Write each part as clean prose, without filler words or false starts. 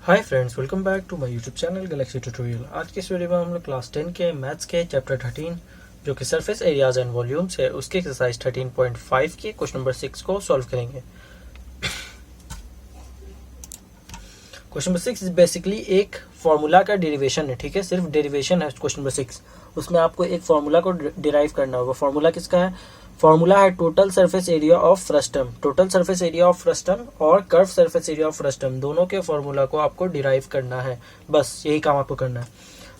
Hi friends, welcome back to my YouTube channel Galaxy tutorial. आज के इस video में हम लोग क्लास 10 के मैथ्स के चैप्टर 13 जो कि सरफेस एरियाज एंड वॉल्यूम्स है उसके एक्सरसाइज 13.5 के क्वेश्चन नंबर 6 को सॉल्व करेंगे। क्वेश्चन नंबर 6 बेसिकली एक फॉर्मूला का डेरिवेशन है, ठीक है, सिर्फ डेरिवेशन है क्वेश्चन नंबर 6। उसमें आपको एक फॉर्मूला को डिराइव करना होगा। फॉर्मूला किसका है? फॉर्मूला है total surface area of frustum. Total surface area of frustum और curve surface area of frustum दोनों के फॉर्मूला को आपको डिराइव करना है। बस यही काम आपको करना है।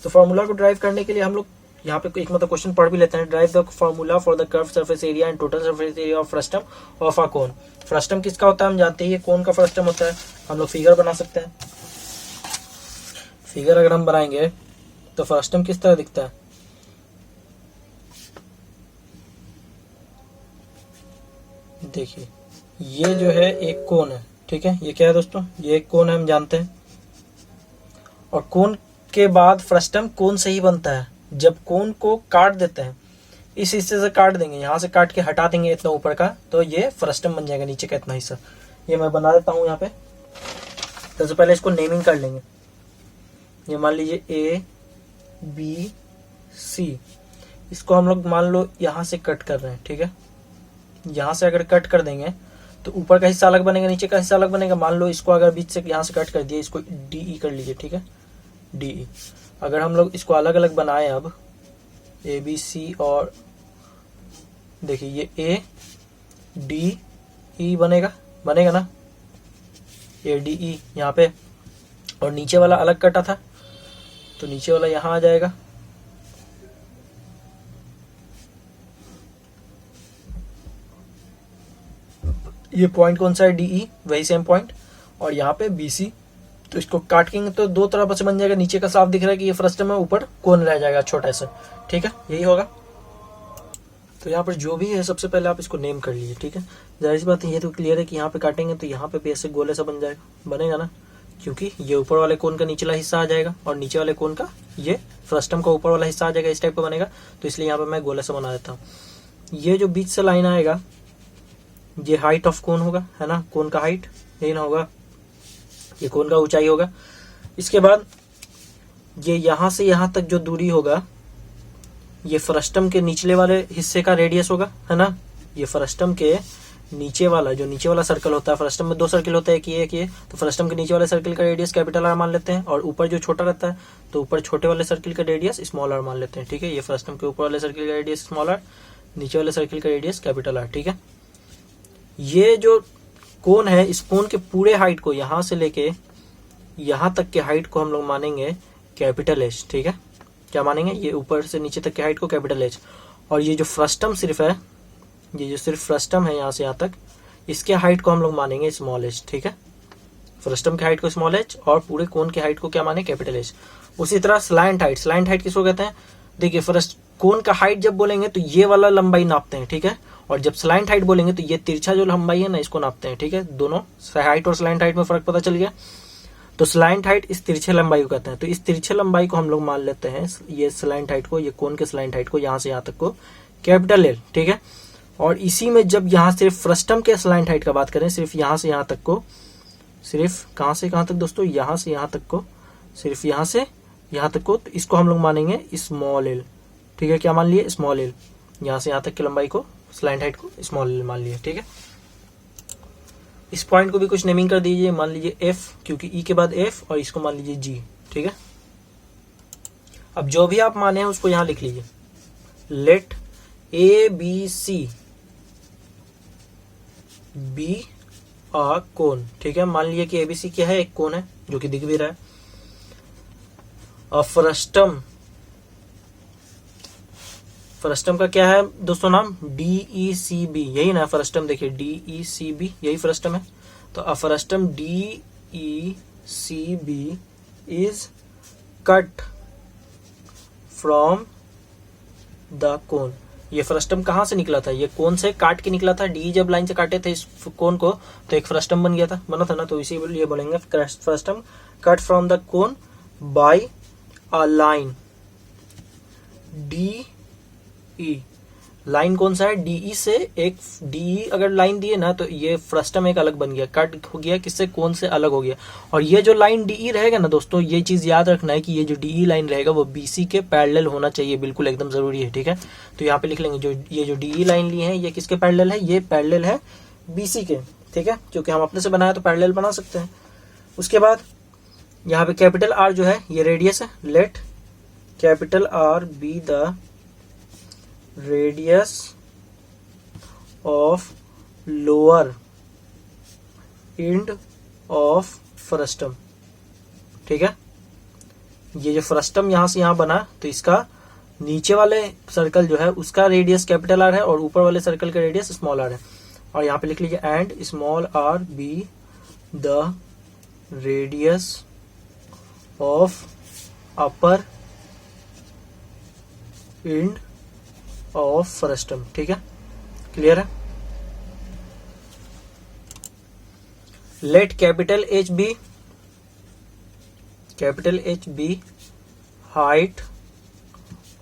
तो फॉर्मूला को डिराइव करने के लिए हम लोग यहाँ पे एक मतलब क्वेश्चन पढ़ भी लेते हैं। Drive the formula for the curve surface area and total surface area of frustum of a cone. Frustum किसका होता है हम जानते हैं, ये कोन का फ्रस्टम होता है। हम लोग फिगर बना सकते हैं। फिगर अगर हम बनाएंगे तो फ्रस्टम किस तरह दिखता है, देखिए ये जो है एक कोन है, ठीक है। ये क्या है दोस्तों? ये एक कोन है, हम जानते हैं। और कोन के बाद फ्रस्टम कोन से ही बनता है। जब कोन को काट देते हैं, इस हिस्से से काट देंगे, यहाँ से काट के हटा देंगे इतना ऊपर का, तो ये फ्रस्टम बन जाएगा, नीचे का इतना हिस्सा। ये मैं बना देता हूँ यहाँ पे। सबसे पहले इसको नेमिंग कर लेंगे। ये मान लीजिए ए बी सी। इसको हम लोग मान लो यहाँ से कट कर रहे हैं, ठीक है। यहाँ से अगर कट कर देंगे तो ऊपर का हिस्सा अलग बनेगा, नीचे का हिस्सा अलग बनेगा। मान लो इसको अगर बीच से यहाँ से कट कर दिए, इसको डी ई कर लीजिए, ठीक है, डी ई। अगर हम लोग इसको अलग अलग बनाए, अब ए बी सी, और देखिए ये ए डी ई बनेगा ना, ए डी ई यहाँ पे। और नीचे वाला अलग कटा था तो नीचे वाला यहाँ आ जाएगा। ये पॉइंट कौन सा है? डी ई, वही सेम पॉइंट। और यहाँ पे बी सी। तो इसको काटेंगे तो दो तरफ से बन जाएगा। नीचे का साफ दिख रहा है कि ये फ्रस्टम है, ऊपर कोन रह जाएगा छोटा सा, ठीक है, यही होगा। तो यहाँ पर जो भी है सबसे पहले आप इसको नेम कर लीजिए, ठीक है। जाहिर सी बात है, ये तो क्लियर है कि यहाँ पे काटेंगे तो यहाँ पे भी ऐसे गोले सा बन जाएगा, बनेगा ना, क्योंकि ये ऊपर वाले कोन का निचला हिस्सा आ जाएगा और नीचे वाले कोन का ये फ्रस्टम का ऊपर वाला हिस्सा आ जाएगा, इस टाइप का बनेगा। तो इसलिए यहाँ पे मैं गोले से बना देता हूँ। ये जो बीच से लाइन आएगा ये हाइट ऑफ कोन होगा, है ना, कोन का हाइट यही ना होगा, ये कोन का ऊंचाई होगा। इसके बाद ये यहाँ से यहाँ तक जो दूरी होगा ये फ्रस्टम के निचले वाले हिस्से का रेडियस होगा, है ना। ये फ्रस्टम के नीचे वाला, जो नीचे वाला सर्कल होता है, फ्रस्टम में दो सर्कल होता है, एक ये, तो फ्रस्टम के नीचे वाले सर्कल का रेडियस कैपिटल आर मान लेते हैं। और ऊपर जो छोटा रहता है तो ऊपर छोटे वाले सर्कल का रेडियस स्मॉल आर मान लेते हैं, ठीक है। ये फ्रस्टम के ऊपर वाले सर्कल का रेडियस स्मॉल आर, नीचे वाले सर्कल का रेडियस कैपिटल आर, ठीक है। ये जो कोन है, इस कोन के पूरे हाइट को, यहां से लेके यहां तक के हाइट को हम लोग मानेंगे कैपिटल एच, ठीक है। क्या मानेंगे? ये ऊपर से नीचे तक के हाइट को कैपिटल एच। और ये जो फ्रस्टम सिर्फ है, ये जो सिर्फ फ्रस्टम है यहाँ से यहाँ तक, इसके हाइट को हम लोग मानेंगे स्मॉल एच, ठीक है। फ्रस्टम के हाइट को स्मॉल एच और पूरे कोन के हाइट को क्या माने? Capital H. उसी तरह स्लैंट हाइट, स्लैंट हाइट किसको कहते हैं? देखिए फर्स्ट कोन का हाइट जब बोलेंगे तो ये वाला लंबाई नापते हैं, ठीक है। और जब स्लैंट हाइट बोलेंगे तो ये तिरछा जो लंबाई है ना, इसको नापते हैं, ठीक है। दोनों हाइट और स्लैंट हाइट में फर्क पता चल गया। तो स्लैंट हाइट इस तिरछे लंबाई को कहते हैं। तो इस तिरछे लंबाई को हम लोग मान लेते हैं, ये स्लैंट हाइट को, ये कोन के स्लैंट हाइट को, यहाँ से यहाँ तक को कैपिटल एल, ठीक है। और इसी में जब यहाँ सिर्फ फ्रस्टम के स्लैंट हाइट का बात करें, सिर्फ यहाँ से यहाँ तक को, सिर्फ कहाँ से कहाँ तक दोस्तों? यहाँ से यहाँ तक को, सिर्फ यहाँ से यहाँ तक को, तो इसको हम लोग मानेंगे स्मॉल एल, ठीक है। क्या मान लिए? Small L. यहाँ से यहाँ तक की लंबाई को, स्लैंट हाइट को स्मॉल एल मान लिए, ठीक है। इस पॉइंट को भी कुछ नेमिंग कर दीजिए, मान लीजिए एफ, क्योंकि ई के बाद एफ, और इसको मान लीजिए जी, ठीक है। अब जो भी आप माने हैं उसको यहां लिख लीजिए। Let A B C B a cone, ठीक है। मान लीजिए कि एबीसी क्या है? एक कोन है, जो कि दिख भी रहा है। फ्रस्टम, फ्रस्टम का क्या है दोस्तों नाम? डी ई सी बी, यही ना फ्रस्टम, देखिए डी ई सी बी, यही फ्रस्टम है। तो frustum D E C B is cut from the cone. ये फ्रस्टम कहां से निकला था? ये कोन से काट के निकला था। डी जब लाइन से काटे थे इस कोन को तो एक फ्रस्टम बन गया था, बना था ना। तो इसीलिए बोलेंगे frustum cut from the cone bye a line D E. Line कौन सा है, डीई से एक डीई अगर लाइन दिए ना तो ये फ्रस्टम एक अलग बन गया, कट हो गया किससे, कोन से अलग हो गया। और ये जो लाइन डीई रहेगा ना दोस्तों, ये चीज याद रखना है कि ये जो डीई लाइन रहेगा वो बीसी के पैरेलल होना चाहिए, बिल्कुल एकदम जरूरी है, ठीक है। तो यहाँ पे लिख लेंगे जो ये जो डीई लाइन ली है ये किसके पैरेलल है, ये पैरेलल है बीसी के, ठीक है, क्योंकि हम अपने से बनाया तो पैरेलल बना सकते हैं। उसके बाद यहाँ पे कैपिटल आर जो है ये रेडियस है, let capital R be the radius of lower and of frustum, ठीक है। ये जो फ्रस्टम यहां से यहां बना तो इसका नीचे वाले सर्कल जो है उसका रेडियस कैपिटल आर है और ऊपर वाले सर्कल का रेडियस स्मॉल आर है। और यहाँ पे लिख लीजिए and small r be the radius of upper end of frustum, ठीक है, क्लियर है। Let capital H be height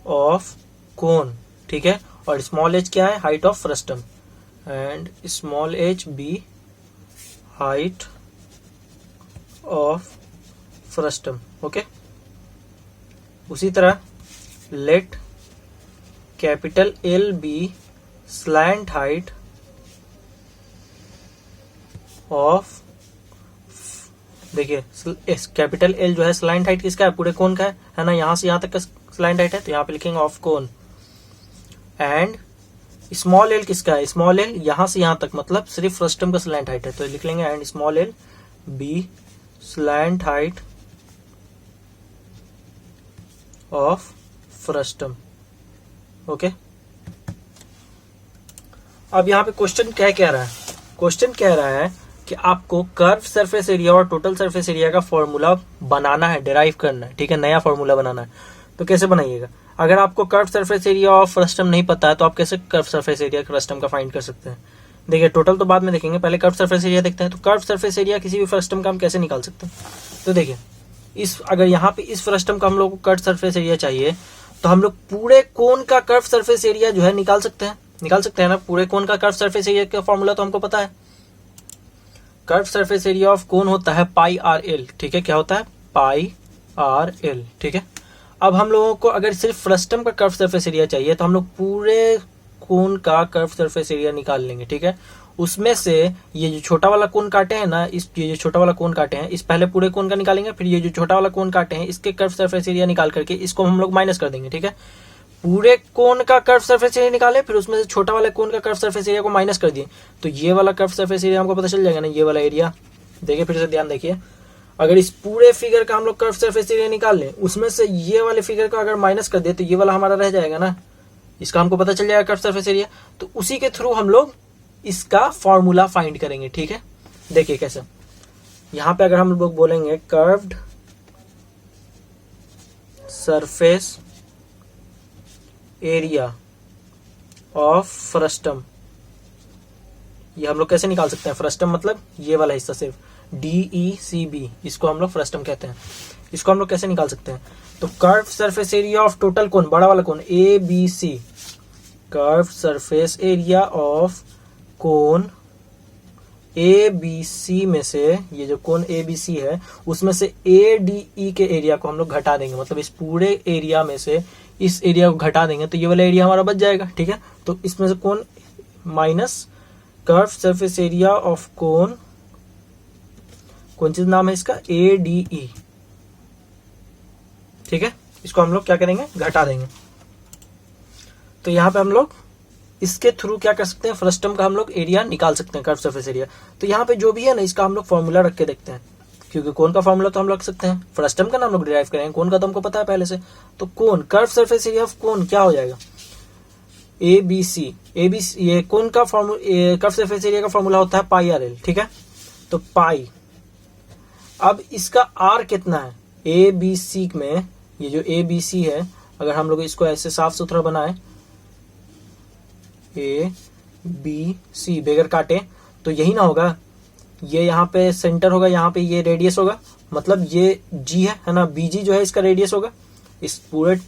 of cone, ठीक है, और स्मॉल एच क्या है, height of frustum, and small h be height of frustum, okay. उसी तरह let capital L be slant height of, देखिए कैपिटल एल जो है स्लैंट हाइट किसका है, पूरे कोन का है ना, यहां से यहां तक का स्लैंट हाइट है, तो यहां पे लिखेंगे of cone. And small L किसका है, स्मॉल एल यहां से यहां तक मतलब सिर्फ फ्रस्टम का स्लैंट हाइट है, तो लिख लेंगे and small l be slant height of frustum, okay. अब यहाँ पे क्वेश्चन क्या कह रहा है, क्वेश्चन कह रहा है कि आपको कर्व सरफेस एरिया और टोटल सरफेस एरिया का फॉर्मूला बनाना है, डिराइव करना है, ठीक है, नया फॉर्मूला बनाना है। तो कैसे बनाइएगा, अगर आपको curve surface area of frustum नहीं पता है तो आप कैसे कर्व सरफेस एरिया फ्रस्टम का फाइंड कर सकते हैं। देखिए टोटल तो बाद में देखेंगे, पहले कर्व सरफेस एरिया देखते हैं। तो कर्व सरफेस एरिया किसी भी फ्रस्टम का हम कैसे निकाल सकते हैं, तो देखिए अगर यहाँ पे इस फ्रस्टम का हम लोग को कर्व सरफेस एरिया चाहिए तो हम लोग पूरे कोन का कर्व सरफेस एरिया जो है निकाल सकते हैं ना। पूरे कोन का कर्व सरफेस एरिया का फॉर्मूला तो हमको पता है, कर्व सरफेस एरिया ऑफ कोन होता है पाई आर एल, ठीक है, क्या होता है, पाई आर एल, ठीक है। अब हम लोगों को अगर सिर्फ फ्रस्टम का कर्व सरफेस एरिया चाहिए तो हम लोग पूरे कोन का कर्व सरफेस एरिया निकाल लेंगे, ठीक है। उसमें से ये जो छोटा वाला कोन काटे हैं ना, ये जो छोटा वाला कोन काटे हैं इस पहले पूरे कोन का निकालेंगे, फिर ये जो छोटा वाला कोन काटे हैं इसके कर्व सरफेस एरिया निकाल करके इसको हम लोग माइनस कर देंगे, ठीक है। पूरे कोन का कर्व सरफेस एरिया निकाले, फिर उसमें से छोटा वाले कोन का कर्व सरफेस एरिया को माइनस कर दिए, तो ये वाला कर्व सरफेस एरिया हमको पता चल जाएगा ना, ये वाला एरिया। देखिए फिर से ध्यान देखिए, अगर इस पूरे फिगर का हम लोग कर्व सरफेस एरिया निकाल लें, उसमें से ये वाले फिगर को अगर माइनस कर दे तो ये वाला हमारा रह जाएगा ना, इसका हमको पता चल जाएगा कर्व सरफेस एरिया। तो उसी के थ्रू हम लोग इसका फॉर्मूला फाइंड करेंगे, ठीक है। देखिए कैसे, यहां पे अगर हम लोग बोलेंगे curved surface area of frustum, ये हम लोग कैसे निकाल सकते हैं, फ्रस्टम मतलब ये वाला हिस्सा सिर्फ DECB, इसको हम लोग फ्रस्टम कहते हैं, इसको हम लोग कैसे निकाल सकते हैं। तो curve surface area of total cone, बड़ा वाला cone ABC, curve surface area of cone ABC में से ये जो कोन ABC है उसमें से ADE के एरिया को हम लोग घटा देंगे, मतलब इस पूरे एरिया में से इस एरिया को घटा देंगे तो ये वाला एरिया हमारा बच जाएगा, ठीक है। तो इसमें से cone minus curve surface area of cone, कौन चीज नाम है इसका, ADE, ठीक है। इसको हम लोग क्या करेंगे, घटा देंगे। तो यहाँ पे हम लोग इसके थ्रू क्या कर सकते हैं, फ्रस्टम का हम लोग एरिया निकाल सकते हैं, कर्व सरफेस एरिया। तो यहाँ पे जो भी है ना इसका हम लोग फॉर्मूला रख के देखते हैं, क्योंकि कोन का फॉर्मूला तो हम रख सकते हैं, फ्रस्टम का नाम लोग डिराइव करेंगे, कोन का तो हमको पता है पहले से। तो cone curve surface area of cone क्या हो जाएगा, ABC, ये कोन का फॉर्मूला, कर्व सरफेस एरिया का फॉर्मूला होता है पाई आर एल, ठीक है। तो पाई, अब इसका R कितना है, ABC में ये जो ABC है, अगर हम लोग इसको ऐसे साफ सुथरा बनाए ABC बगैर काटे तो यही ना होगा, ये यहाँ पे सेंटर होगा, यहाँ पे ये रेडियस होगा, मतलब ये G है ना, BG जो है इसका रेडियस होगा, इस पूरे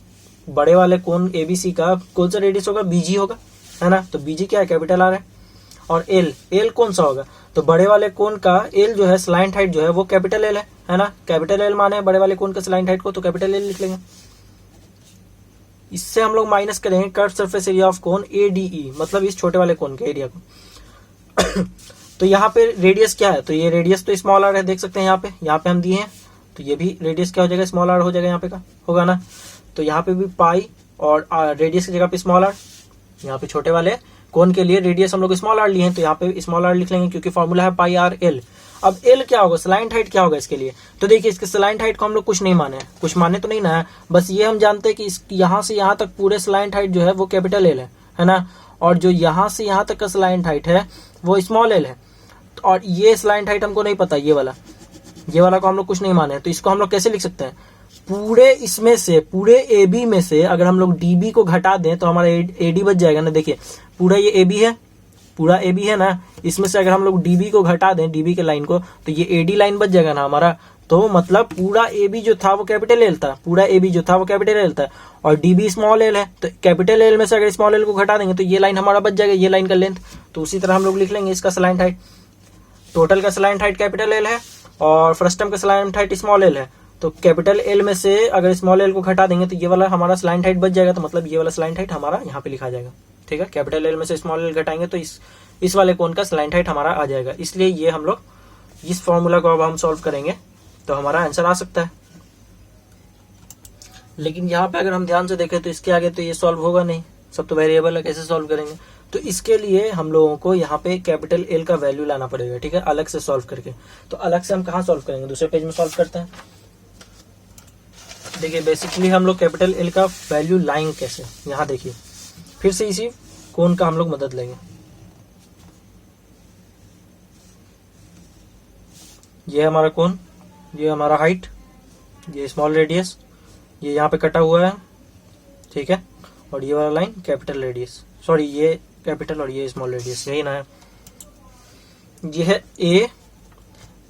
बड़े वाले कोन ABC का कौन सा रेडियस होगा, BG होगा, है ना, तो बीजी क्या है, कैपिटल आर है। और एल, एल कौन सा होगा, तो बड़े वाले कोण का एल जो है स्लाइंट हाइट जो है वो कैपिटल एल है ना, कैपिटल एल माने बड़े वाले कोण का स्लाइंट हाइट को, तो कैपिटल एल लिख लेंगे। इससे हम लोग माइनस करेंगे curve surface area of cone ADE, मतलब इस छोटे वाले कोन के एरिया को। तो यहाँ पे रेडियस क्या है, तो ये रेडियस तो स्मॉल आर है, देख सकते हैं यहाँ पे हम दिए हैं, तो ये भी रेडियस क्या हो जाएगा, स्मॉल आर हो जाएगा, यहाँ पे का होगा ना। तो यहाँ पे भी पाई और रेडियस की जगह पे स्मॉल आर, यहाँ पे छोटे वाले कोन के लिए रेडियस हम लोग स्मॉल आर लिए हैं, तो यहाँ पे स्मॉल आर लिख लेंगे क्योंकि फॉर्मूला है पाई आर एल। अब एल क्या होगा, स्लाइंट हाइट क्या होगा इसके लिए, तो देखिए इसके स्लाइंट हाइट को हम लोग कुछ नहीं माने, कुछ माने तो नहीं ना है, बस ये हम जानते हैं कि यहाँ से यहाँ तक पूरे स्लाइंट हाइट जो है वो कैपिटल एल है ना, और जो यहाँ से यहाँ तक का स्लाइंट हाइट है वो स्मॉल एल है। और ये स्लाइंट हाइट हमको नहीं पता, ये वाला को हम लोग कुछ नहीं माने, तो इसको हम लोग कैसे लिख सकते हैं, पूरे इसमें से, पूरे AB में से अगर हम लोग DB को घटा दें तो हमारा AD बच जाएगा ना। देखिए पूरा ये AB है, पूरा AB है ना, इसमें से अगर हम लोग DB को घटा दें, DB के लाइन को, तो ये AD लाइन बच जाएगा ना हमारा। तो मतलब पूरा AB जो था वो कैपिटल एल था, पूरा AB जो था वो कैपिटल एल था, और DB स्मॉल एल है, तो कैपिटल एल में से अगर स्मॉल एल को घटा देंगे तो ये लाइन हमारा बच जाएगा, ये लाइन का लेंथ। तो उसी तरह हम लोग लिख लेंगे इसका स्लाइंट हाइट, टोटल का स्लाइंट हाइट कैपिटल एल है और फ्रस्टम का स्लाइंट हाइट स्मॉल एल है, तो कैपिटल एल में से अगर स्मॉल एल को घटा देंगे तो ये वाला हमारा स्लाइंट हाइट बच जाएगा, तो मतलब ये वाला स्लाइंट हाइट हमारा यहाँ पे लिखा जाएगा। ठीक है, कैपिटल एल में से स्मॉल एल घटाएंगे तो इस वाले कोण का स्लाइंट हाइट हमारा आ जाएगा। इसलिए ये हम लोग इस फॉर्मूला को अब हम सॉल्व करेंगे तो हमारा आंसर आ सकता है। लेकिन यहाँ पे अगर हम ध्यान से देखें तो इसके आगे तो ये सॉल्व होगा नहीं, सब तो वेरिएबल है, कैसे सॉल्व करेंगे। तो इसके लिए हम लोगों को यहाँ पे कैपिटल एल का वैल्यू लाना पड़ेगा। ठीक है, अलग से सॉल्व करके। तो अलग से हम कहाँ सॉल्व करेंगे, दूसरे पेज में सॉल्व करते हैं। देखिए बेसिकली हम लोग कैपिटल एल का वैल्यू लाएंगे कैसे, यहाँ देखिए फिर से इसी कोण का हम लोग मदद लेंगे। ये हमारा कोण, ये हमारा हाइट, ये स्मॉल रेडियस, ये यहाँ पे कटा हुआ है, ठीक है, और ये वाला लाइन कैपिटल रेडियस, सॉरी ये कैपिटल और ये स्मॉल रेडियस, यही ना है। ये है A,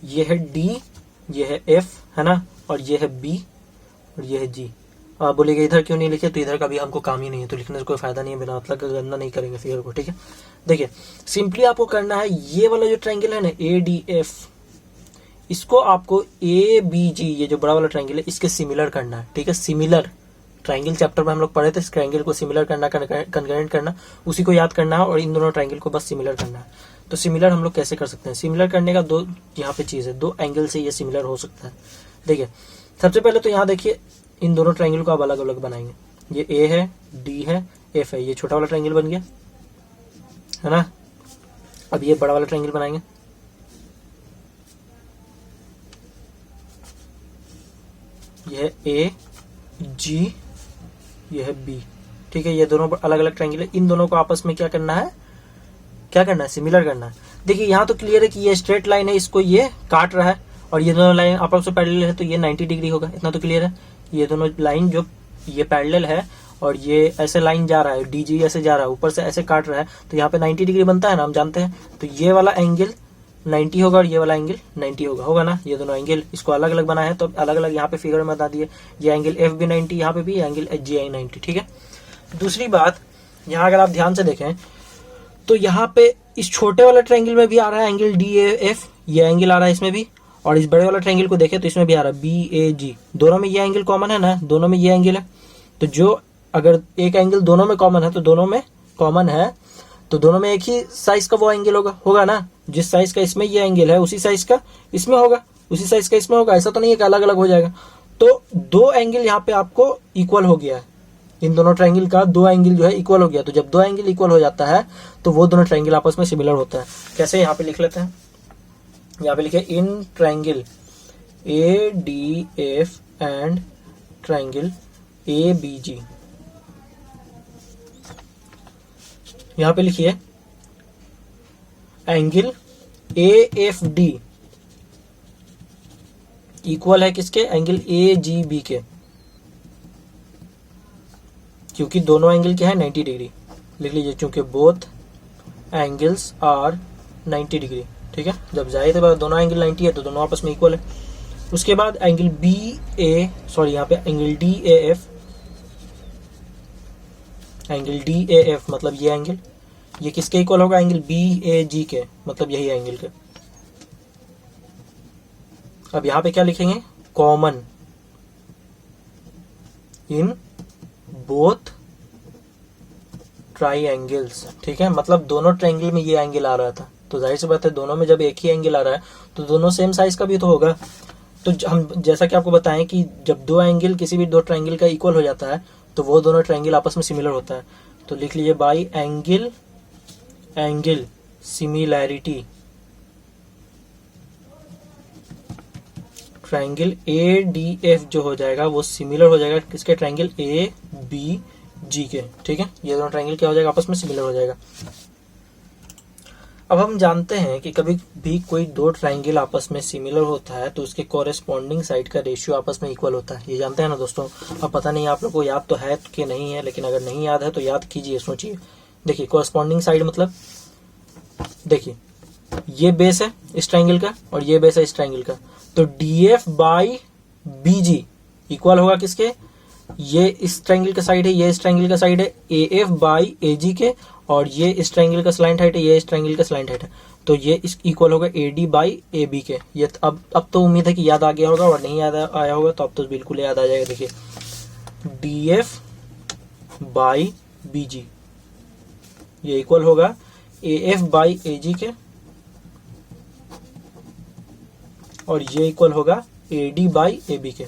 ये है D, ये है F, है ना, और ये है B और ये है G। आप बोलेंगे इधर क्यों नहीं लिखे, तो इधर का भी हमको काम ही नहीं है, तो लिखने से कोई फायदा नहीं है, बिना मतलब का गंदा नहीं करेंगे फिगर को। ठीक है, देखिए सिंपली आपको करना है, ये वाला जो ट्रायंगल है ना ADF, इसको आपको ABG, ये जो बड़ा वाला ट्रायंगल है, इसके सिमिलर करना है। ठीक है, सिमिलर ट्रायंगल चैप्टर में हम लोग पढ़े थे, इस ट्रायंगल को सिमिलर करना, कंकरेंट करना, उसी को याद करना है, और इन दोनों ट्रायंगल को बस सिमिलर करना है। तो सिमिलर हम लोग कैसे कर सकते हैं, सिमिलर करने का दो यहाँ पे चीज है, दो एंगल से ये सिमिलर हो सकता है। देखिए सबसे पहले तो यहाँ देखिए इन दोनों ट्रायंगल को आप अलग अलग बनाएंगे, ये A है, D है, F है, ये छोटा वाला ट्रायंगल बन गया, है ना। अब ये बड़ा वाला ट्रायंगल बनाएंगे, ये है A, G, ये है B। ठीक है, ये दोनों अलग अलग ट्रायंगल है, इन दोनों को आपस में क्या करना है, सिमिलर करना है। देखिए यहाँ तो क्लियर है कि ये स्ट्रेट लाइन है, इसको ये काट रहा है, और ये दोनों लाइन आपस में पैरेलल है, तो ये 90 डिग्री होगा, इतना तो क्लियर है। ये दोनों लाइन जो ये पैरेलल है और ये ऐसे लाइन जा रहा है, DG ऐसे जा रहा है, ऊपर से ऐसे काट रहा है, तो यहाँ पे 90 डिग्री बनता है ना, हम जानते हैं। तो ये वाला एंगल 90 होगा और ये वाला एंगल 90 होगा ना। ये दोनों एंगल इसको अलग अलग बनाया है, तो अलग अलग यहाँ पे फिगर में बता दिए, ये एंगल F भी 90, यहाँ पे भी एंगल HGI 90। ठीक है, दूसरी बात यहाँ अगर आप ध्यान से देखें तो यहाँ पे इस छोटे वाला ट्रायंगल में भी आ रहा है एंगल DAF, ये एंगल आ रहा है इसमें भी, और इस बड़े वाला ट्रायंगल को देखें तो इसमें भी आ रहा है BAG, दोनों में ये एंगल कॉमन है ना, दोनों में ये एंगल है। तो जो अगर एक एंगल दोनों में कॉमन है तो दोनों में कॉमन है, तो दोनों में एक ही साइज का वो एंगल होगा ना, जिस साइज का इसमें ये एंगल है उसी साइज का इसमें होगा, उसी साइज का इसमें होगा, ऐसा तो नहीं है कि अलग अलग हो जाएगा। तो दो एंगल यहाँ पे आपको इक्वल हो गया है, इन दोनों ट्रायंगल का दो एंगल जो है इक्वल हो गया। तो जब दो एंगल इक्वल हो जाता है तो वो दोनों ट्रायंगल आपस में सिमिलर होता है। कैसे, यहाँ पे लिख लेते हैं, यहाँ पे लिखे in triangle ADF and triangle ABG। यहाँ पे लिखिए एंगल AFD इक्वल है किसके, एंगल AGB के, क्योंकि दोनों एंगल क्या है 90 डिग्री। लिख लीजिए, क्योंकि बोथ एंगल्स आर 90 डिग्री। ठीक है, जब जाहिर है दोनों एंगल 90 है तो दोनों आपस में इक्वल है। उसके बाद एंगल यहाँ पे एंगल DAF मतलब ये एंगल, ये किसके इक्वल होगा? एंगल BAG के, मतलब यही एंगल के। अब यहां पे क्या लिखेंगे? कॉमन इन बोथ ट्राइएंगल्स, ठीक है, मतलब दोनों ट्रायंगल में ये एंगल आ रहा था, तो जाहिर सी बात है दोनों में जब एक ही एंगल आ रहा है तो दोनों सेम साइज का भी तो होगा। तो हम जैसा कि आपको बताएं कि जब दो एंगल किसी भी दो ट्रायंगल का इक्वल हो जाता है तो वो दोनों ट्रायंगल आपस में सिमिलर होता है। तो लिख लीजिए by angle similarity triangle ADF जो हो जाएगा वो सिमिलर हो जाएगा किसके? ट्रायंगल ABG के, ठीक है। ये दोनों ट्रायंगल क्या हो जाएगा? आपस में सिमिलर हो जाएगा। अब हम जानते हैं कि कभी भी कोई दो ट्रायंगल आपस में सिमिलर होता है तो उसके कॉरेस्पॉन्डिंग साइड का रेशियो आपस में इक्वल होता है, ये जानते हैं ना दोस्तों। अब पता नहीं आप लोग को याद तो है कि नहीं है, लेकिन अगर नहीं याद है तो याद कीजिए, सोचिए। देखिए कॉरेस्पॉन्डिंग साइड मतलब देखिए ये बेस है इस ट्रायंगल का और ये बेस है इस ट्रायंगल का, तो DF बाई BG इक्वल होगा किसके? ये इस ट्रायंगल का साइड है, ये इस ट्रायंगल का साइड है, AF बाई AG के, और ये इस ट्रायंगल का स्लैंट हाइट है, ये इस ट्रायंगल का स्लैंट हाइट है, तो ये इस इक्वल होगा AD बाई AB के। ये अब तो उम्मीद है कि याद आ गया होगा, और नहीं याद आया होगा तो अब तो बिल्कुल याद आ जाएगा। देखिए DF बाई BG ये इक्वल होगा AF बाई AG के, और ये इक्वल होगा AD बाई AB के,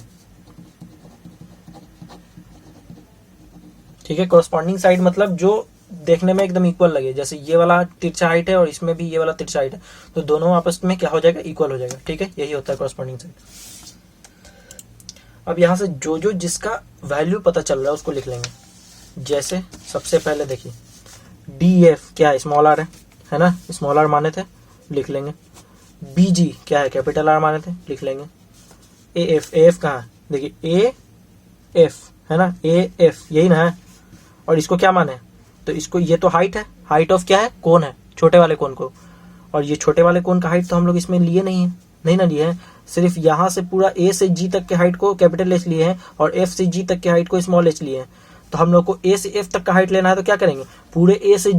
ठीक है। कॉरेस्पॉन्डिंग साइड मतलब जो देखने में एकदम इक्वल लगे, जैसे ये वाला तिरछा हाइट है और इसमें भी ये वाला तिरछा हाइट है, तो दोनों आपस में क्या हो जाएगा? इक्वल हो जाएगा, ठीक है। यही होता है कॉरेस्पॉन्डिंग साइड। अब यहां से जो जिसका वैल्यू पता चल रहा है उसको लिख लेंगे। जैसे सबसे पहले देखिए DF क्या है? स्मॉल r है ना, स्मॉल r माने थे, लिख लेंगे। BG क्या है? कैपिटल R माने थे, लिख लेंगे। AF कहाँ है? देखिए AF है ना, AF यही ना है, और इसको क्या माने? तो इसको ये तो हाइट है, हाइट ऑफ क्या है? कोन है, छोटे वाले कोन को, और ये छोटे वाले कोन का हाइट तो हम लोग इसमें लिए नहीं है, नहीं ना लिए हैं, सिर्फ यहाँ से पूरा A से G तक के हाइट को कैपिटल H लिए हैं और F से G तक के हाइट को स्मॉल h लिए हैं। तो हम लोग को A से F तक का हाइट लेना है तो क्या करेंगे? पूरे A से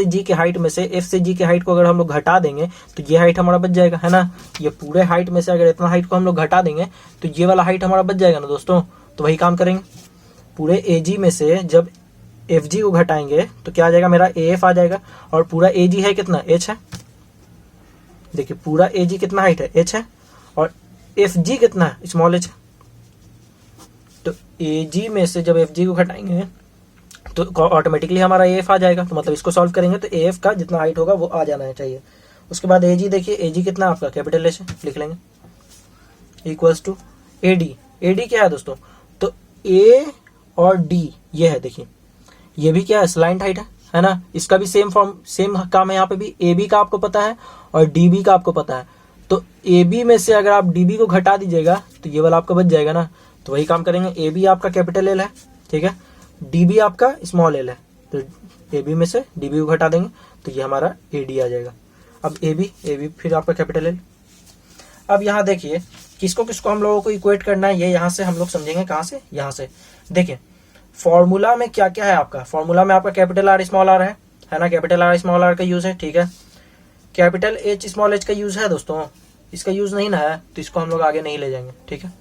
G के हाइट में से F से G के हाइट को अगर हम लोग घटा देंगे तो ये हाइट हमारा बच जाएगा, है ना। ये पूरे हाइट में से अगर इतना हाइट को हम लोग घटा देंगे तो ये वाला हाइट हमारा बच जाएगा ना दोस्तों। तो वही काम करेंगे, पूरे AG में से जब FG को घटाएंगे तो क्या आ जाएगा? मेरा AF आ जाएगा, और पूरा AG है कितना? H है। देखिए पूरा AG कितना हाइट है? H है, और FG कितना है? स्मॉल h है। तो AG में से जब FG को घटाएंगे तो ऑटोमेटिकली हमारा AF आ जाएगा। तो मतलब इसको सॉल्व करेंगे तो AF का जितना हाइट होगा वो आ जाना चाहिए। उसके बाद AG देखिए, AG कितना आपका? कैपिटल H है, लिख लेंगे, इक्वल्स टू AD क्या है दोस्तों? तो A और D ये है, देखिए ये भी क्या है? स्लैंट हाइट है ना। इसका भी सेम काम है, यहाँ पे भी AB का आपको पता है और DB का आपको पता है। तो AB में से अगर आप DB को घटा दीजिएगा तो ये वाला आपका बच जाएगा ना। तो वही काम करेंगे, AB आपका कैपिटल L है, ठीक है, DB आपका स्मॉल l है, तो AB में से DB को घटा देंगे तो ये हमारा AD आ जाएगा। अब AB फिर आपका कैपिटल L। अब यहाँ देखिए किसको किसको हम लोगों को इक्वेट करना है, ये यहाँ से हम लोग समझेंगे। कहाँ से? यहाँ से। देखिए फॉर्मूला में क्या क्या है आपका? फॉर्मूला में आपका कैपिटल R स्मॉल r है ना, कैपिटल R स्मॉल r का यूज है, ठीक है। कैपिटल H स्मॉल h का यूज है दोस्तों, इसका यूज नहीं ना है तो इसको हम लोग आगे नहीं ले जाएंगे, ठीक है।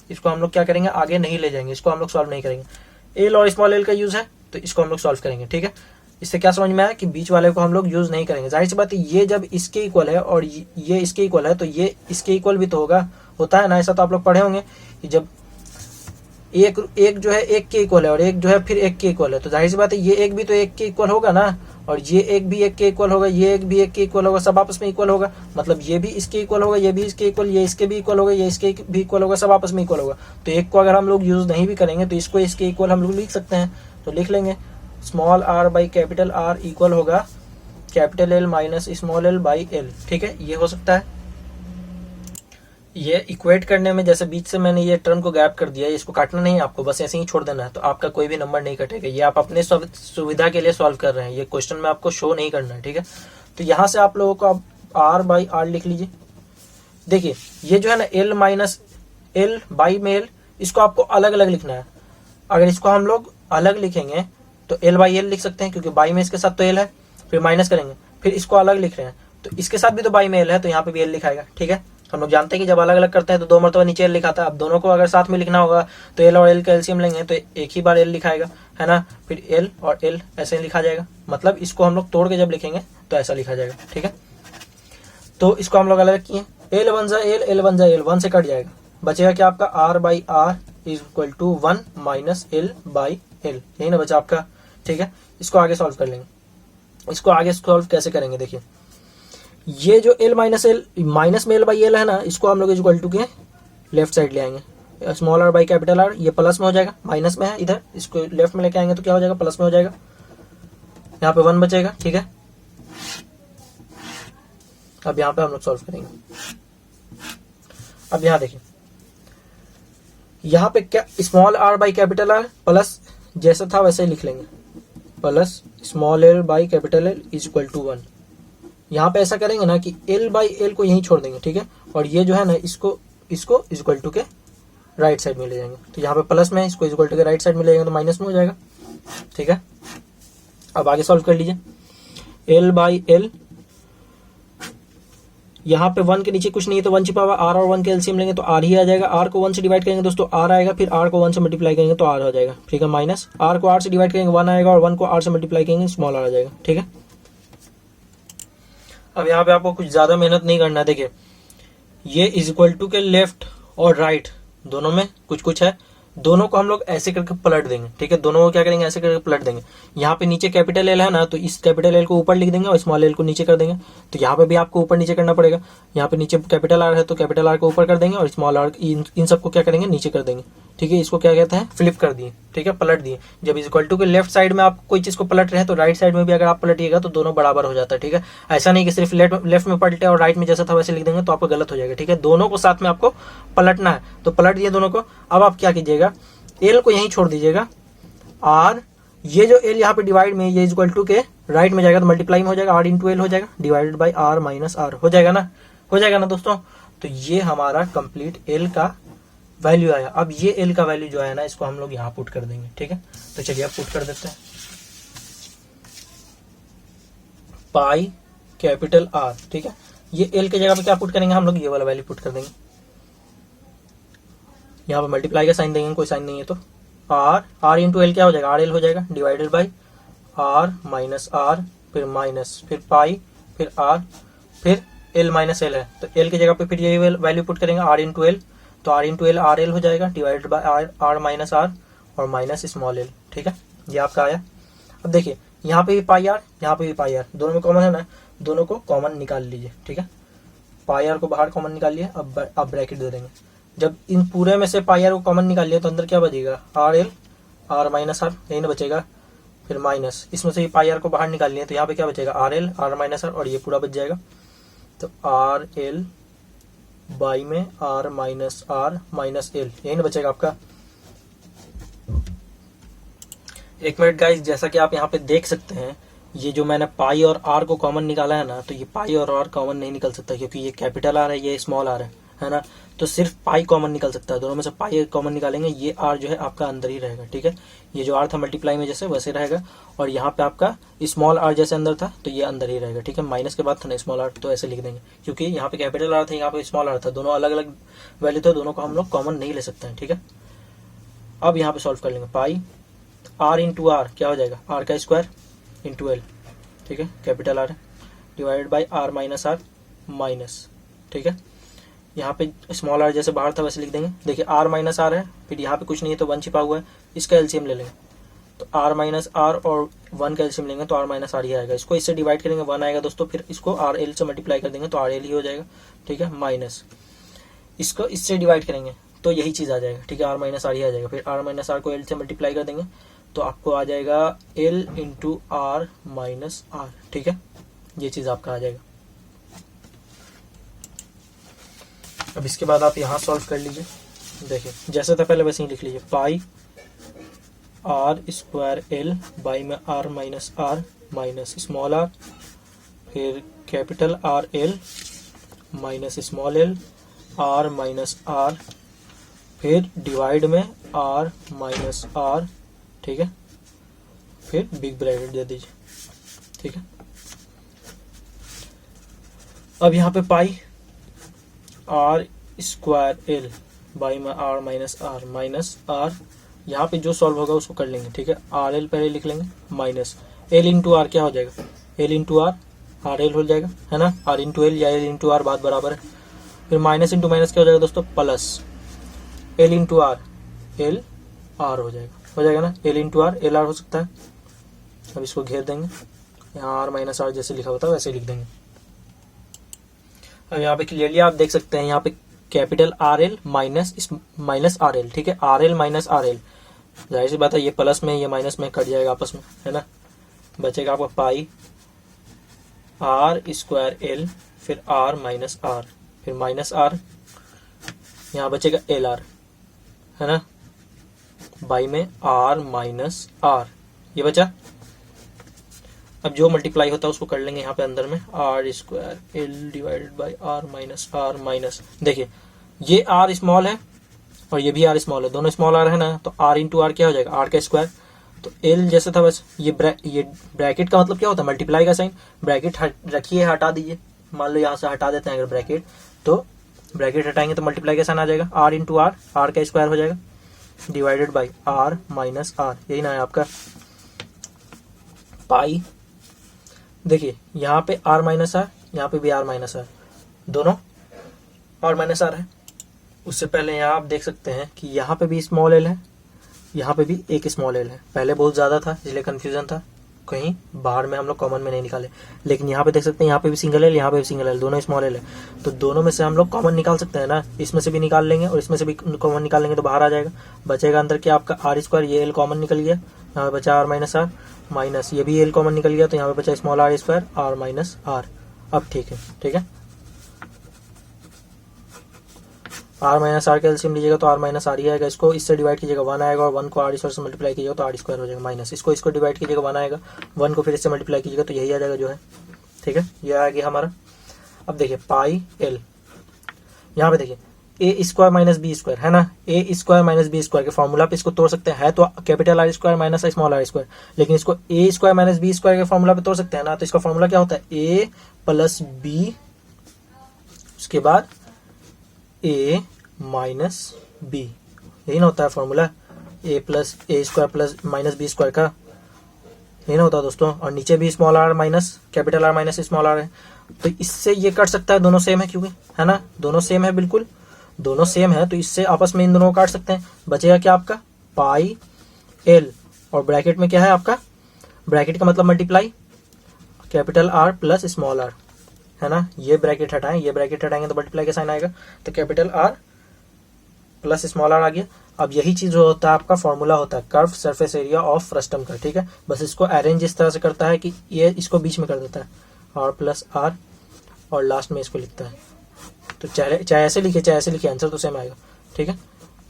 इसको हम लोग क्या करेंगे? आगे नहीं ले जाएंगे, इसको हम लोग सॉल्व नहीं करेंगे। L और स्मॉल l का यूज है तो इसको हम लोग सॉल्व करेंगे, ठीक है। इससे क्या समझ में आया कि बीच वाले को हम लोग यूज नहीं करेंगे। जाहिर सी बात है ये जब इसके इक्वल है और ये इसके इक्वल है तो ये इसके इक्वल भी तो होता है ना। ऐसा तो आप लोग पढ़े होंगे कि जब एक जो है एक के इक्वल है और एक जो है फिर एक के इक्वल है, तो जाहिर सी बात है ये एक भी तो एक के इक्वल होगा ना, और ये एक भी एक के इक्वल होगा, ये एक भी एक के इक्वल होगा, सब आपस में इक्वल होगा। मतलब ये भी इसके इक्वल होगा, ये भी इसके इक्वल, ये इसके भी इक्वल होगा, ये इसके भी इक्वल होगा, सब आपस में इक्वल होगा। तो एक को अगर हम लोग यूज नहीं भी करेंगे तो इसको इसके इक्वल हम लोग लिख सकते हैं। तो लिख लेंगे small r by capital R equal होगा capital L minus small l by L, ठीक है। ये हो सकता है। ये इक्वेट करने में जैसे बीच से मैंने ये टर्म को गैप कर दिया, इसको काटना नहीं है आपको, बस ऐसे ही छोड़ देना है, तो आपका कोई भी नंबर नहीं कटेगा। ये आप अपने सुविधा के लिए सॉल्व कर रहे हैं, ये क्वेश्चन में आपको शो नहीं करना है, ठीक है। तो यहाँ से आप लोगों को अब R बाई R लिख लीजिए। देखिए ये जो है ना L माइनस L बाई में L, इसको आपको अलग अलग लिखना है। अगर इसको हम लोग अलग लिखेंगे तो L बाई L लिख सकते हैं क्योंकि बाई में इसके साथ तो L है, फिर माइनस करेंगे, फिर इसको अलग लिख रहे हैं तो इसके साथ भी तो बाई में एल है, तो यहाँ पे भी एल लिखाएगा। ठीक है, हम लोग जानते हैं कि जब अलग अलग करते हैं तो 2 मरतबा नीचे एल लिखाता है। अब दोनों को अगर साथ में लिखना होगा तो एल और एल का एलसीएम लेंगे तो एक ही बार एल लिखाएगा, है ना, फिर एल और एल ऐसे लिखा जाएगा। मतलब इसको हम लोग तोड़ के जब लिखेंगे तो ऐसा लिखा जाएगा। ठीक है, तो इसको हम लोग अलग किए, एल वन जा एल, एल वन जा एल, 1 से कट जाएगा, बचेगा क्या आपका R by R is equal to 1 minus L by L, यही ना बचा आपका। ठीक है, इसको आगे सॉल्व कर लेंगे। इसको आगे सॉल्व कैसे करेंगे, देखिए ये जो एल माइनस एल, माइनस में एल बाई एल है ना, इसको हम लोग इक्वल टू के लेफ्ट साइड ले आएंगे, small r by capital R, ये प्लस में हो जाएगा, माइनस में है इधर, इसको लेफ्ट में लेके आएंगे तो क्या हो जाएगा, प्लस में हो जाएगा, यहाँ पे 1 बचेगा। ठीक है, अब यहाँ पे हम लोग सॉल्व करेंगे। अब यहाँ देखिए, यहाँ पे क्या, small r by capital R plus जैसा था वैसे ही लिख लेंगे, plus small l by capital L is equal to 1। यहाँ पे ऐसा करेंगे ना कि एल बाई एल को यहीं छोड़ देंगे। ठीक है, और ये जो है ना इसको इसको इज इक्वल टू के राइट साइड में ले जाएंगे, तो यहाँ पे प्लस में है, इसको इज इक्वल टू के राइट साइड में ले जाएंगे तो माइनस में हो जाएगा। ठीक है, अब आगे सॉल्व कर लीजिए, एल बाई एल, यहाँ पे 1 के नीचे कुछ नहीं है तो 1 छिपा हुआ, आर और 1 के एलसीएम लेंगे तो आर ही आ जाएगा, आर को 1 से डिवाइड करेंगे दोस्तों आर आएगा, फिर आर को 1 से मल्टीप्लाई करेंगे तो आर हो जाएगा। ठीक है, माइनस आर को आर से डिवाइड करेंगे 1 आएगा, और 1 को आर से मल्टीप्लाई करेंगे स्मॉल आर आ जाएगा। ठीक है, अब यहाँ पे आपको कुछ ज्यादा मेहनत नहीं करना है। देखिए ये इज इक्वल टू के लेफ्ट और राइट दोनों में कुछ कुछ है, दोनों को हम लोग ऐसे करके पलट देंगे। ठीक है, दोनों को क्या करेंगे, ऐसे करके पलट देंगे। यहाँ पे नीचे कैपिटल एल है ना, तो इस कैपिटल एल को ऊपर लिख देंगे और स्मॉल एल को नीचे कर देंगे, तो यहाँ पे भी आपको ऊपर नीचे करना पड़ेगा। यहाँ पे नीचे कैपिटल आर है तो कैपिटल आर को ऊपर कर देंगे और स्मॉल आर इन सबको क्या करेंगे, नीचे कर देंगे। ठीक है, इसको क्या कहते हैं, फ्लिप कर दिए। ठीक है, पलट दिए। जब इज इक्वल टू के लेफ्ट साइड में आप कोई चीज को पलट रहे हैं तो राइट साइड में भी अगर आप पलटिएगा तो दोनों बराबर हो जाता है। ठीक है, ऐसा नहीं कि सिर्फ लेफ्ट में पलटे और राइट में जैसा था वैसे लिख देंगे तो आपको गलत हो जाएगा। ठीक है, दोनों को साथ में आपको पलटना है, तो पलट दिए दोनों को। अब आप क्या कीजिएगा, एल को यहीं छोड़ दीजिएगा, आर ये जो एल यहाँ पे डिवाइड में ये इक्वल टू के राइट में जाएगा तो मल्टीप्लाई में हो जाएगा, आर इंटू एल हो जाएगा, divided by R minus R हो जाएगा ना, हो जाएगा ना दोस्तों। तो ये हमारा कंप्लीट एल का वैल्यू आया। अब ये एल का वैल्यू जो है ना, इसको हम लोग यहाँ पुट कर देंगे। ठीक है, तो चलिए अब पुट कर देते हैं, पाई कैपिटल आर। ठीक है, ये एल की जगह पे क्या पुट करेंगे हम लोग, ये वाला वैल्यू पुट कर देंगे। यहाँ पे मल्टीप्लाई का साइन देंगे, कोई साइन नहीं है तो आर इंटू एल क्या हो जाएगा, आर एल हो जाएगा, divided by R minus R, फिर माइनस, फिर पाई, फिर आर, फिर एल माइनस एल है तो एल की जगह पे फिर ये वैल्यू पुट करेंगे, आर इंटू एल, तो R into L R L हो जाएगा, divided by R minus R और माइनस स्मॉल एल। ठीक है, ये आपका आया। अब देखिए यहाँ पे भी पाई आर, यहाँ पे भी पाई आर, दोनों में कॉमन है ना, दोनों को कॉमन निकाल लीजिए। ठीक है, पाई आर को बाहर कॉमन निकाल लिए। अब ब्रैकेट दे देंगे। जब इन पूरे में से पाई आर को कॉमन निकाल लिया तो अंदर क्या बचेगा, R L R minus R, यही ना बचेगा, फिर माइनस इसमें से पाई आर को बाहर निकाल लिया तो यहाँ पे क्या बचेगा, R L R minus R, और ये पूरा बच जाएगा। तो आर एल बाई में आर माइनस एल, यही ना बचेगा आपका। एक मिनट गाइस, जैसा कि आप यहाँ पे देख सकते हैं, ये जो मैंने पाई और आर को कॉमन निकाला है ना, तो ये पाई और आर कॉमन नहीं निकल सकता क्योंकि ये कैपिटल आर है, ये स्मॉल आर है ना, तो सिर्फ पाई कॉमन निकल सकता है। दोनों में से पाई कॉमन निकालेंगे, ये आर जो है आपका अंदर ही रहेगा। ठीक है, ये जो आर था मल्टीप्लाई में जैसे वैसे रहेगा, और यहाँ पे आपका स्मॉल आर जैसे अंदर था तो ये अंदर ही रहेगा। ठीक है, माइनस के बाद था ना स्मॉल आर, तो ऐसे लिख देंगे क्योंकि यहाँ पे कैपिटल आर था, यहाँ पे स्मॉल आर था, दोनों अलग अलग वैल्यू थे, दोनों को हम लोग कॉमन नहीं ले सकते हैं। ठीक है, अब यहाँ पे सॉल्व कर लेंगे, पाई आर इंटू आर क्या हो जाएगा, आर का स्क्वायर इंटू एल। ठीक है, कैपिटल आर है, divided by R minus R minus. ठीक है, यहाँ पे स्मॉल आर जैसे बाहर था वैसे लिख देंगे। देखिए आर माइनस आर है, फिर यहाँ पे कुछ नहीं है तो 1 छिपा हुआ है, इसका एलसीएम ले लेंगे तो आर माइनस आर और 1 का एलसीएम लेंगे तो आर माइनस आर ही आएगा। इसको इससे डिवाइड करेंगे 1 आएगा दोस्तों, फिर इसको आर एल से मल्टीप्लाई कर देंगे तो आर एल ही हो जाएगा। ठीक है, माइनस इसको इससे डिवाइड करेंगे तो यही चीज आ जाएगा। ठीक है, आर माइनस आर ही आ जाएगा, फिर आर माइनस आर को एल से मल्टीप्लाई कर देंगे तो आपको आ जाएगा L into R minus R. ठीक है, ये चीज आपका आ जाएगा। अब इसके बाद आप यहाँ सॉल्व कर लीजिए। देखिए जैसे था पहले वैसे ही लिख लीजिए, pi R square L by में आर माइनस स्मॉल आर, फिर capital R L minus small l R minus R, फिर डिवाइड में आर माइनस आर। ठीक है, फिर बिग ब्रैकेट दे दीजिए। ठीक है, अब यहाँ पे पाई आर स्क्वायर एल बाई में आर माइनस आर, यहाँ पे जो सॉल्व होगा उसको कर लेंगे, ठीक है। आर एल पहले लिख लेंगे माइनस एल इंटू आर, क्या हो जाएगा एल इंटू आर एल हो जाएगा, है ना। आर इंटू एल या एल इंटू आर बात बराबर है। फिर माइनस इंटू माइनस क्या हो जाएगा दोस्तों, plus L into are L are हो जाएगा ना। L into are L are हो सकता है। अब इसको घेर देंगे, यहाँ आर माइनस आर जैसे लिखा होता है वैसे लिख देंगे। अब यहाँ पे क्लियरली आप देख सकते हैं, यहाँ पे capital R L minus R L, ठीक है। Are L minus R L, जाहिर सी बात है ये प्लस में ये माइनस में कट जाएगा आपस में, है ना। बचेगा आपका पाई आर स्क्वायर एल, फिर आर माइनस आर, फिर माइनस आर, यहाँ बचेगा एल आर, है ना, बाई में आर माइनस आर, ये बचा। अब जो मल्टीप्लाई होता है उसको कर लेंगे यहाँ पे अंदर में, R square L divided by R minus. देखिए ये आर स्मॉल है और ये भी आर स्मॉल है, दोनों स्मॉल आर है ना, तो आर इंटू आर क्या हो जाएगा, आर का स्क्वायर। तो एल जैसे था बस, ये ब्रैकेट का मतलब क्या होता है, मल्टीप्लाई का साइन। ब्रैकेट रखिए, हटा दीजिए, मान लो यहाँ से हटा देते हैं अगर ब्रैकेट, तो ब्रैकेट हटाएंगे तो मल्टीप्लाई का साइन आ जाएगा, आर इंटू आर का स्क्वायर हो जाएगा, divided by R minus R, यही ना है आपका पाई। देखिए यहाँ पे आर माइनस आर, यहाँ पे भी आर माइनस आर, दोनों आर माइनस आर है। उससे पहले यहाँ आप देख सकते हैं कि यहाँ पे भी स्मॉल एल है, यहाँ पे भी एक स्मॉल एल है। पहले बहुत ज़्यादा था इसलिए कन्फ्यूजन था, कहीं बाहर में हम लोग कॉमन में नहीं निकाले, लेकिन यहाँ पे देख सकते हैं यहाँ पे भी सिंगल एल, यहाँ पे भी सिंगल एल, दोनों स्मॉल एल है। तो दोनों में से हम लोग कॉमन निकाल सकते हैं ना, इसमें से भी निकाल लेंगे और इसमें से भी कॉमन निकाल लेंगे तो बाहर आ जाएगा। बचेगा अंदर क्या आपका आर स्क्वायर, ये एल कॉमन निकल गया, यहाँ पे बचा आर माइनस ये भी एल कॉमन निकल गया, तो यहाँ पे बचा small r square R minus R. अब ठीक है, आर माइनस आर का एलसीएम लीजिएगा तो आर माइनस आर ही आएगा। इसको इससे डिवाइड कीजिएगा 1 आएगा, और 1 को आर स्क्वायर से मल्टीप्लाई कीजिएगा तो आर स्क्वायर हो जाएगा माइनस। इसको डिवाइड कीजिएगा 1 आएगा, 1 को फिर इससे मल्टीप्लाई कीजिएगा तो यही आ जाएगा जो है, ठीक है, ये आ गया हमारा। अब देखिए पाई एल, यहाँ पे देखिए a square minus B square, है ना। A square minus B square के फॉर्मूला पे इसको तोड़ सकते हैं, है तो capital R square minus small r square, लेकिन इसको a square minus B square के फॉर्मूला पे तोड़ सकते हैं ना। तो इसका फॉर्मूला क्या होता है, ए प्लस बी, उसके बाद ए माइनस बी, यही ना होता है formula, A plus A square plus minus B square का, यही ना होता है दोस्तों। और नीचे भी small R minus capital R minus small are है, तो इससे ये कट सकता है, दोनों सेम है क्योंकि, है ना, दोनों सेम है, बिल्कुल दोनों सेम है, तो इससे आपस में इन दोनों को काट सकते हैं। बचेगा क्या आपका पाई एल, और ब्रैकेट में क्या है आपका, ब्रैकेट का मतलब multiply capital R plus small are, है ना। ये ब्रैकेट हटाएं, ये ब्रैकेट हटाएंगे तो मल्टीप्लाई का साइन आएगा, तो capital R plus small R आ गया। अब यही चीज जो होता है आपका फॉर्मूला होता है curve surface area of frustum का, ठीक है। बस इसको अरेंज इस तरह से करता है कि ये इसको बीच में कर देता है, आर प्लस आर, और लास्ट में इसको लिखता है। तो चाहे ऐसे लिखे आंसर तो सेम आएगा, ठीक है।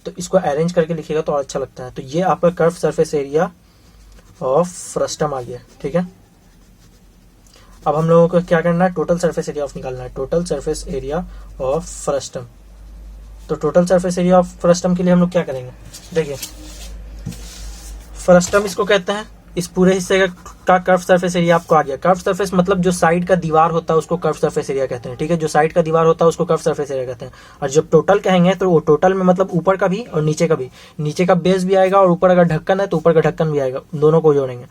तो इसको अरेंज करके लिखिएगा तो और अच्छा लगता है। तो ये आपका curve surface area of frustum आ गया, ठीक है। अब हम लोगों को क्या करना है, टोटल सरफेस एरिया ऑफ निकालना है, total surface area of frustum. तो total surface area of frustum के लिए हम लोग क्या करेंगे, देखिए फ्रस्टम इसको कहते हैं, इस पूरे हिस्से का कर्व सरफेस एरिया आपको आ गया। कर्व सरफेस मतलब जो साइड का दीवार होता है उसको कर्व सरफेस एरिया कहते हैं, ठीक है। जो साइड का दीवार होता है उसको कर्व सरफेस एरिया कहते हैं। और जब टोटल कहेंगे तो वो टोटल में मतलब ऊपर का भी और नीचे का भी, नीचे का बेस भी आएगा और ऊपर अगर ढक्कन है तो ऊपर का ढक्कन भी आएगा, दोनों को जोड़ेंगे।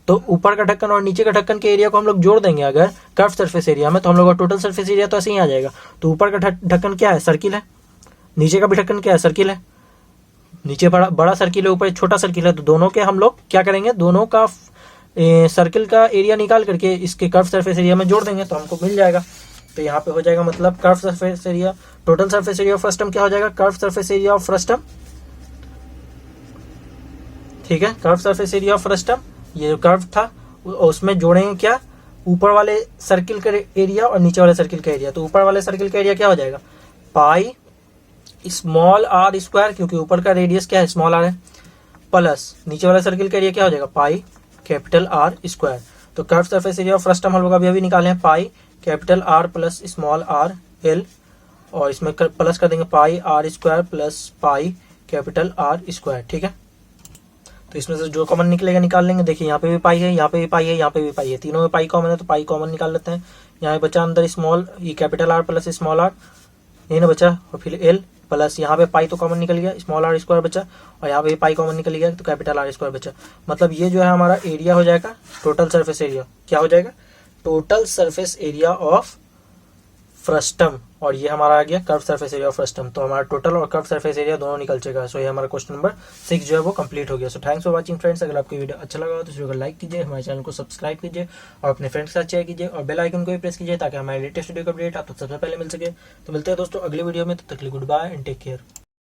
तो ऊपर का ढक्कन और नीचे का ढक्कन के एरिया को हम लोग जोड़ देंगे अगर कर्व सरफेस एरिया में, तो हम लोग का टोटल सरफेस एरिया तो ऐसे ही आ जाएगा। तो ऊपर का ढक्कन क्या है, सर्किल है, नीचे का भी ढक्कन क्या है, सर्किल है। नीचे बड़ा सर्किल है, ऊपर छोटा सर्किल है, तो दोनों के हम लोग क्या करेंगे, दोनों का सर्किल का एरिया निकाल करके इसके कर्व सरफेस एरिया में जोड़ देंगे तो हमको मिल जाएगा। तो यहाँ पे हो जाएगा मतलब curve surface area, total surface area of frustum क्या हो जाएगा, curve surface area of frustum, ठीक है। Curve surface area of frustum, ये कर्व था उसमें जोड़ेंगे क्या, ऊपर वाले सर्किल का एरिया और नीचे वाले सर्किल का एरिया। तो ऊपर वाले सर्किल का एरिया क्या हो जाएगा, पाई स्मॉल आर स्क्वायर, क्योंकि ऊपर का रेडियस क्या है, स्मॉल आर है, प्लस नीचे वाला सर्किल का एरिया क्या हो जाएगा, पाई कैपिटल आर स्क्वायर। तो curve surface area of frustum हम लोग अभी निकाले हैं, pi capital R plus small R L, और इसमें प्लस कर देंगे pi R square plus pi capital R square, ठीक है। तो इसमें से जो कॉमन निकलेगा निकाल लेंगे। देखिए यहाँ पे भी पाई है, यहाँ पे भी पाई है, यहाँ पे भी पाई है, तीनों में पाई कॉमन है तो पाई कॉमन निकाल लेते हैं। यहाँ बचा अंदर small e capital R plus small r, यही ना बचा, और फिर एल प्लस यहाँ पे पाई तो कॉमन निकल गया, स्मॉल आर स्क्वायर बचा, और यहाँ पे पाई कॉमन निकल गया तो कैपिटल आर स्क्वायर बचा। मतलब ये जो है हमारा एरिया हो जाएगा, टोटल सरफेस एरिया क्या हो जाएगा, total surface area of frustum, और ये हमारा आ गया curve surface area of frustum. तो हमारा टोटल और कर्व सरफेस एरिया दोनों निकल चुका है। सो ये हमारा क्वेश्चन नंबर 6 जो है वो कंप्लीट हो गया। So thanks for watching friends. अगर आपको वीडियो अच्छा लगा हो तो इस वीडियो को लाइक कीजिए, हमारे चैनल को सब्सक्राइब कीजिए और अपने फ्रेंड्स के साथ शेयर कीजिए और बेल आइकन को भी प्रेस कीजिए ताकि हमारे लेटेस्ट वीडियो का अपडेट आपको सबसे पहले मिल सके। तो मिलते हैं दोस्तों अगले वीडियो में, तब तक के लिए good bye and take care.